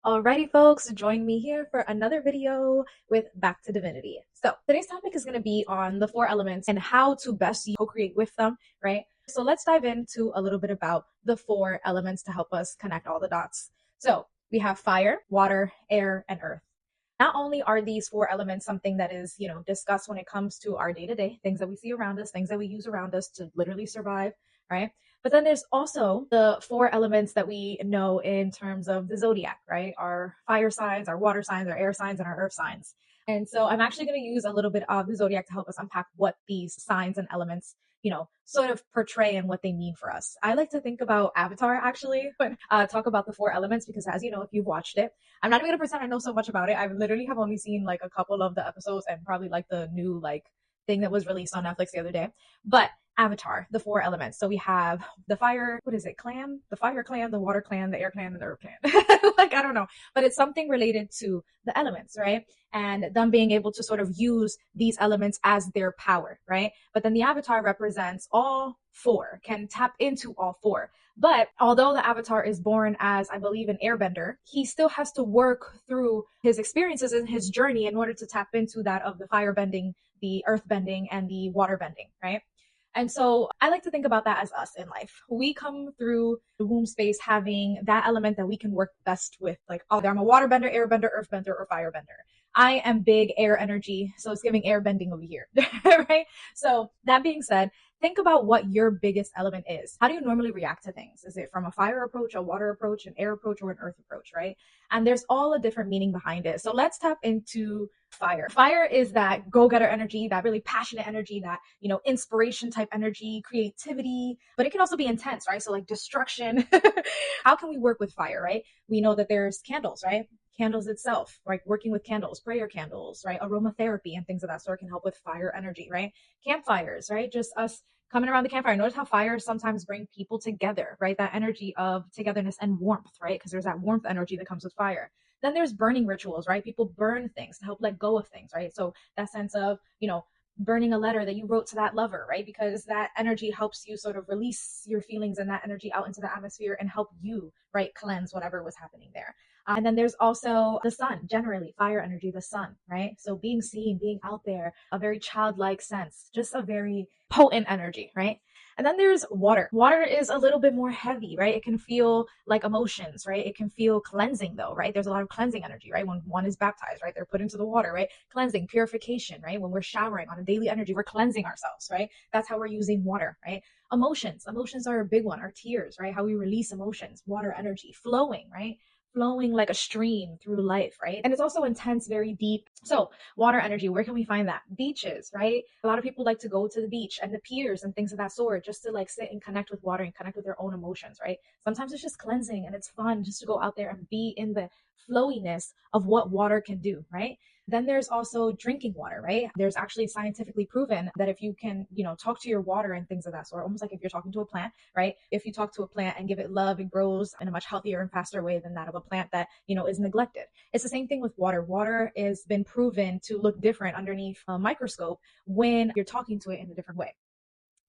Alrighty, folks, join me here for another video with Back to Divinity. So today's topic is going to be on the four elements and how to best co-create with them, right? So let's dive into a little bit about the four elements to help us connect all the dots. So we have fire, water, air, and earth. Not only are these four elements something that is, discussed when it comes to our day-to-day, things that we see around us, things that we use around us to literally survive, right? But then there's also the four elements that we know in terms of the zodiac, right? Our fire signs, our water signs, our air signs, and our earth signs. And so I'm actually going to use a little bit of the zodiac to help us unpack what these signs and elements, sort of portray and what they mean for us. I like to think about Avatar actually when talk about the four elements because, as you know, if you've watched it, I'm not even going to pretend I know so much about it. I literally have only seen like a couple of the episodes and probably like the new thing that was released on Netflix the other day. But Avatar, the four elements. So we have the fire, what is it, clan? The fire clan, the water clan, the air clan, and the earth clan. I don't know. But it's something related to the elements, right? And them being able to sort of use these elements as their power, right? But then the avatar represents all four, can tap into all four. But although the avatar is born as, I believe, an airbender, he still has to work through his experiences and his journey in order to tap into that of the fire bending, the earth bending, and the water bending, right? And so I like to think about that as us in life. We come through the womb space having that element that we can work best with. Like, oh, I'm a water bender, air bender, earth bender, or fire bender. I am big air energy, so it's giving air bending over here, right? So that being said, think about what your biggest element is. How do you normally react to things? Is it from a fire approach, a water approach, an air approach, or an earth approach, right? And there's all a different meaning behind it. So let's tap into fire. Fire is that go-getter energy, that really passionate energy, that, inspiration type energy, creativity, but it can also be intense, right? So like destruction. How can we work with fire, right? We know that there's candles, right? Candles itself, right? Working with candles, prayer candles, right? Aromatherapy and things of that sort can help with fire energy, right? Campfires, right? Just us coming around the campfire. Notice how fires sometimes bring people together, right? That energy of togetherness and warmth, right? Because there's that warmth energy that comes with fire. Then there's burning rituals, right? People burn things to help let go of things, right? So that sense of, burning a letter that you wrote to that lover, right? Because that energy helps you sort of release your feelings and that energy out into the atmosphere and help you, right, cleanse whatever was happening there. And then there's also the sun, generally, fire energy, the sun, right? So being seen, being out there, a very childlike sense, just a very potent energy, right? And then there's water. Water is a little bit more heavy, right? It can feel like emotions, right? It can feel cleansing though, right? There's a lot of cleansing energy, right? When one is baptized, right? They're put into the water, right? Cleansing, purification, right? When we're showering on a daily energy, we're cleansing ourselves, right? That's how we're using water, right? Emotions are a big one. Our tears, right? How we release emotions, water energy, flowing, right? Flowing like a stream through life, right? And it's also intense, very deep. So water energy, where can we find that? Beaches, right? A lot of people like to go to the beach and the piers and things of that sort just to like sit and connect with water and connect with their own emotions, right? Sometimes it's just cleansing and it's fun just to go out there and be in the flowiness of what water can do, right? Then there's also drinking water, right? There's actually scientifically proven that if you can, talk to your water and things of that sort, almost like if you're talking to a plant, right? If you talk to a plant and give it love, it grows in a much healthier and faster way than that of a plant that, is neglected. It's the same thing with water. Water has been proven to look different underneath a microscope when you're talking to it in a different way.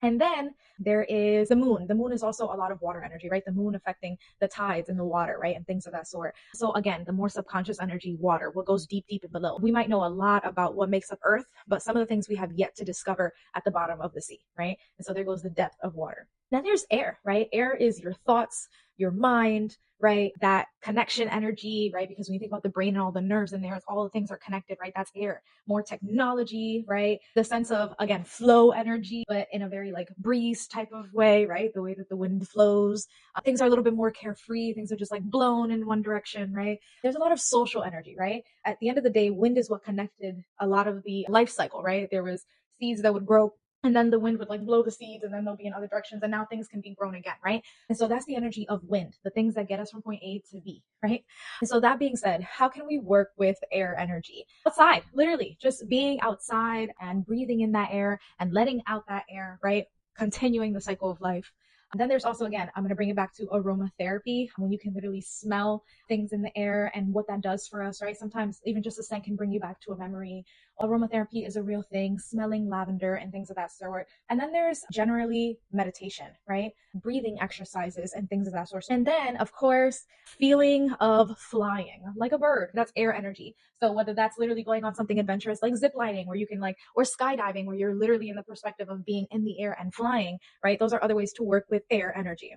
And then there is the moon. The moon is also a lot of water energy, right? The moon affecting the tides in the water, right? And things of that sort. So again, the more subconscious energy, water, what goes deep, deep and below. We might know a lot about what makes up earth, but some of the things we have yet to discover at the bottom of the sea, right? And so there goes the depth of water. Then there's air, right? Air is your thoughts, your mind, right? That connection energy, right? Because when you think about the brain and all the nerves in there, all the things are connected, right? That's air. More technology, right? The sense of, again, flow energy, but in a very like breeze type of way, right? The way that the wind flows. Things are a little bit more carefree. Things are just like blown in one direction, right? There's a lot of social energy, right? At the end of the day, wind is what connected a lot of the life cycle, right? There was seeds that would grow and then the wind would like blow the seeds and then they'll be in other directions and now things can be grown again, right? And so that's the energy of wind, the things that get us from point A to B, right? And so that being said, how can we work with air energy? Outside, literally just being outside and breathing in that air and letting out that air, right? Continuing the cycle of life. And then there's also, again, I'm going to bring it back to aromatherapy, when you can literally smell things in the air and what that does for us, right? Sometimes even just a scent can bring you back to a memory, Aromatherapy is a real thing, smelling lavender and things of that sort. And then there's generally meditation, right? Breathing exercises and things of that sort. And then, of course, feeling of flying like a bird. That's air energy. So whether that's literally going on something adventurous like zip lining, where you can like, or skydiving, where you're literally in the perspective of being in the air and flying, right? Those are other ways to work with air energy.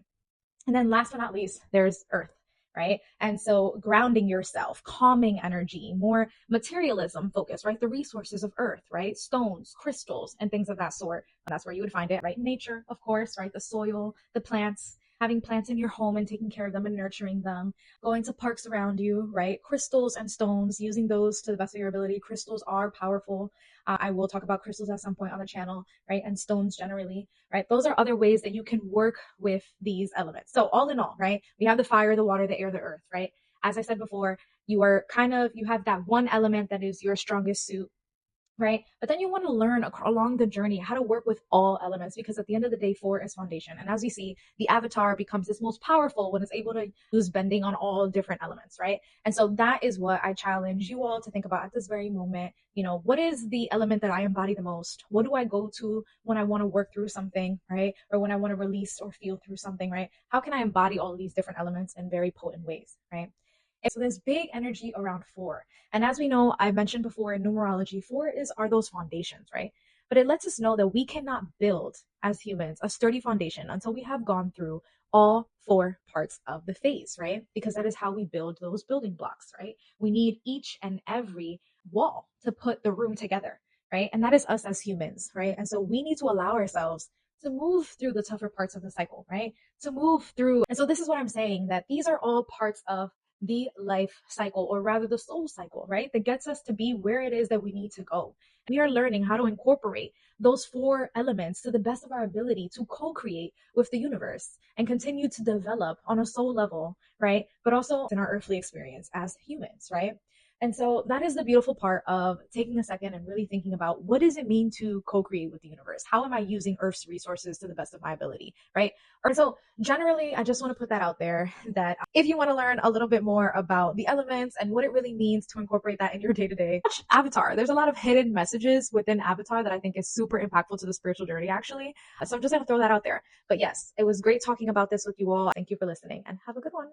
And then last but not least, there's earth, right? And so grounding yourself, calming energy, more materialism focus, right? The resources of earth, right? Stones, crystals, and things of that sort. And that's where you would find it, right? Nature, of course, right? The soil, the plants, having plants in your home and taking care of them and nurturing them, going to parks around you, right? Crystals and stones, using those to the best of your ability. Crystals are powerful. I will talk about crystals at some point on the channel, right? And stones generally, right? Those are other ways that you can work with these elements. So all in all, right? We have the fire, the water, the air, the earth, right? As I said before, you have that one element that is your strongest suit, right? But then you want to learn along the journey how to work with all elements, because at the end of the day, four is foundation. And as we see, the avatar becomes its most powerful when it's able to use bending on all different elements, right? And so that is what I challenge you all to think about at this very moment. You know, what is the element that I embody the most? What do I go to when I want to work through something, right? Or when I want to release or feel through something, right? How can I embody all of these different elements in very potent ways, right? And so there's big energy around four. And as we know, I mentioned before in numerology, are those foundations, right? But it lets us know that we cannot build as humans a sturdy foundation until we have gone through all four parts of the phase, right? Because that is how we build those building blocks, right? We need each and every wall to put the room together, right? And that is us as humans, right? And so we need to allow ourselves to move through the tougher parts of the cycle, right? To move through. And so this is what I'm saying, that these are all parts of the life cycle, or rather the soul cycle, right? That gets us to be where it is that we need to go. And we are learning how to incorporate those four elements to the best of our ability to co-create with the universe and continue to develop on a soul level, right? But also in our earthly experience as humans, right? And so that is the beautiful part of taking a second and really thinking about, what does it mean to co-create with the universe? How am I using Earth's resources to the best of my ability, right? Or so generally, I just want to put that out there, that if you want to learn a little bit more about the elements and what it really means to incorporate that in your day-to-day, Avatar. There's a lot of hidden messages within Avatar that I think is super impactful to the spiritual journey, actually. So I'm just going to throw that out there. But yes, it was great talking about this with you all. Thank you for listening and have a good one.